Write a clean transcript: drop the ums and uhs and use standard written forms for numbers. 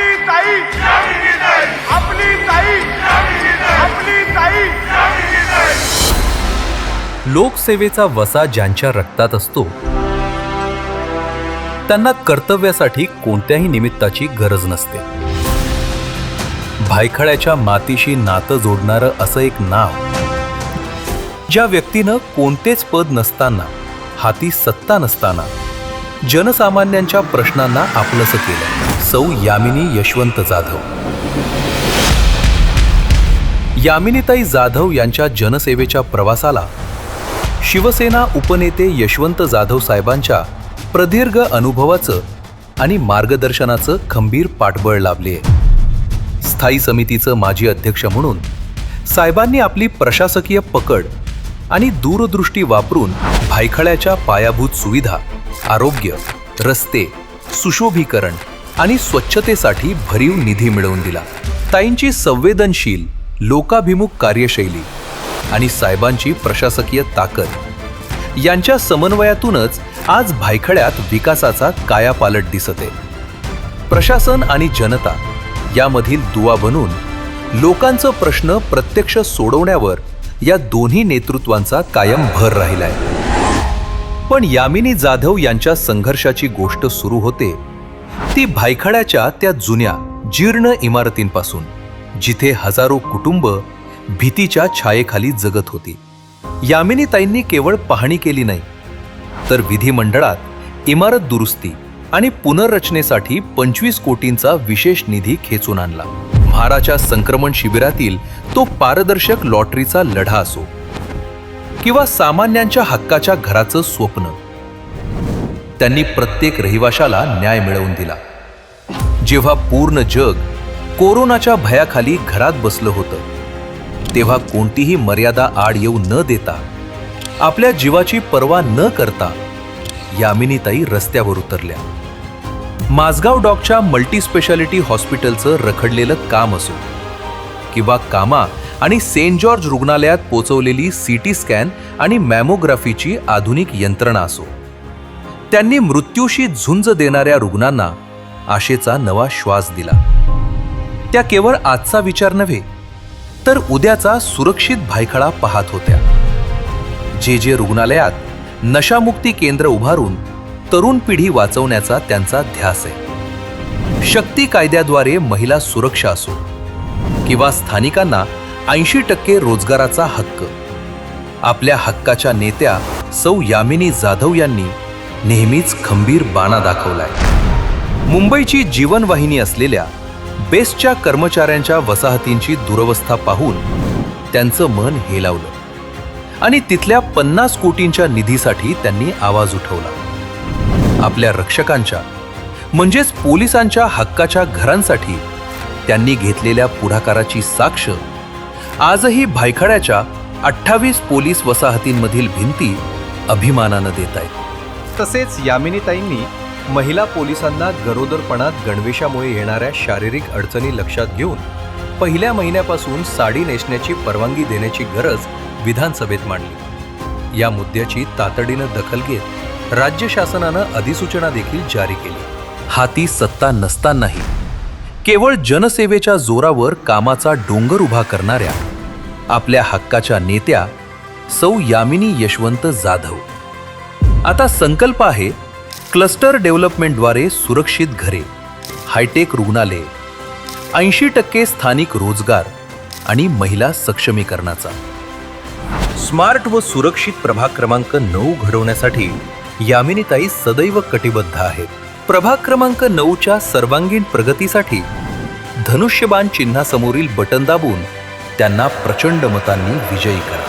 आपली ताई आपली ताई आपली ताई. लोकसेवेचा वसा ज्यांच्या रक्तात असतो त्यांना कर्तव्यासाठी कोणत्याही निमित्ताची गरज नसते. भायखळ्याच्या मातीशी नातं जोडणारं असं एक नाव, ज्या व्यक्तीनं कोणतेच पद नसताना, हाती सत्ता नसताना जनसामान्यांच्या प्रश्नांना आपलंसं केलं. सौ यामिनी यशवंत जाधव. यामिनीताई जाधव यांच्या जनसेवेच्या प्रवासाला शिवसेना उपनेते यशवंत जाधव साहेबांच्या प्रदीर्घ अनुभवाचं आणि मार्गदर्शनाचं खंबीर पाठबळ लाभले. स्थायी समितीचं माजी अध्यक्ष म्हणून साहेबांनी आपली प्रशासकीय पकड आणि दूरदृष्टी वापरून भायखळ्याच्या पायाभूत सुविधा, आरोग्य, रस्ते, सुशोभीकरण आणि स्वच्छतेसाठी भरीव निधी मिळवून दिला. ताईंची संवेदनशील, लोकाभिमुख कार्यशैली आणि साहेबांची प्रशासकीय ताकद यांच्या समन्वयातूनच आज भायखळ्यात विकासाचा कायापालट दिसत आहे. प्रशासन आणि जनता यामधील दुवा बनून लोकांचं प्रश्न प्रत्यक्ष सोडवण्यावर या दोन्ही नेतृत्वांचा कायम भर राहिलाय. पण यामिनी जाधव यांच्या संघर्षाची गोष्ट सुरू होते ती भायखळ्याच्या त्या जुन्या जीर्ण इमारतींपासून, जिथे हजारो कुटुंब भीतीच्या छायेखाली जगत होती. यामिनीताईंनी केवळ पाहणी केली नाही, तर विधिमंडळात इमारत दुरुस्ती आणि पुनर्रचनेसाठी 25 कोटींचा विशेष निधी खेचून आणला. म्हाराच्या संक्रमण शिबिरातील तो पारदर्शक लॉटरीचा लढा असो किंवा सामान्यांच्या हक्काच्या घराचं स्वप्न, त्यांनी प्रत्येक रहिवाशाला न्याय मिळवून दिला. जेव्हा पूर्ण जग कोरोनाच्या भयाखाली घरात बसलं होतं, तेव्हा कोणतीही मर्यादा आड येऊ न देता, आपल्या जीवाची पर्वा न करता यामिनीताई रस्त्यावर उतरल्या. माझगाव डॉकच्या मल्टीस्पेशालिटी हॉस्पिटलचं रखडलेलं काम असो किंवा कामा आणि सेंट जॉर्ज रुग्णालयात पोचवलेली सीटी स्कॅन आणि मॅमोग्राफीची आधुनिक यंत्रणा असो, त्यांनी मृत्यूशी झुंज देणाऱ्या रुग्णांना आशेचा नवा श्वास दिला. त्या केवळ आजचा विचार नव्हे, तर उद्याचा सुरक्षित भायखळा पाहत होत्या. जे रुग्णालयात नशामुक्ती केंद्र उभारून तरुण पिढी वाचवण्याचा त्यांचा ध्यास आहे. शक्ती कायद्याद्वारे महिला सुरक्षा असो किंवा स्थानिकांना 80% रोजगाराचा हक्क, आपल्या हक्काच्या नेत्या सौ यामिनी जाधव यांनी नेहमीच खंबीर बाणा दाखवलाय. मुंबईची जीवनवाहिनी असलेल्या बेस्टच्या कर्मचाऱ्यांच्या वसाहतींची दुरवस्था पाहून त्यांचं मन हेलावलं आणि तिथल्या 50 कोटींच्या निधीसाठी त्यांनी आवाज उठवला. आपल्या रक्षकांच्या म्हणजेच पोलिसांच्या हक्काच्या घरांसाठी त्यांनी घेतलेल्या पुढाकाराची साक्ष आजही भायखळ्याच्या 28 पोलीस वसाहतींमधील भिंती अभिमानानं देत आहेत. तसेच यामिनीताईंनी महिला पोलिसांना गरोदरपणात गणवेशामुळे येणाऱ्या शारीरिक अडचणी लक्षात घेऊन पहिल्या महिन्यापासून साडी नेसण्याची परवानगी देण्याची गरज विधानसभेत मांडली. या मुद्द्याची तातडीनं दखल घेत राज्य शासनानं अधिसूचना देखील जारी केली. हाती सत्ता नसतानाही केवळ जनसेवेच्या जोरावर कामाचा डोंगर उभा करणाऱ्या आपल्या हक्काच्या नेत्या सौ यामिनी यशवंत जाधव. आता संकल्प आहे क्लस्टर डेव्हलपमेंटद्वारे सुरक्षित घरे, हायटेक रुग्णालये, 80% स्थानिक रोजगार आणि महिला सक्षमीकरणाचा. स्मार्ट व सुरक्षित प्रभाग क्रमांक 9 घडवण्यासाठी यामिनीताई सदैव कटिबद्ध आहेत. प्रभाग क्रमांक 9च्या सर्वांगीण प्रगतीसाठी धनुष्यबाण चिन्हासमोरील बटन दाबून त्यांना प्रचंड मतांनी विजयी करा.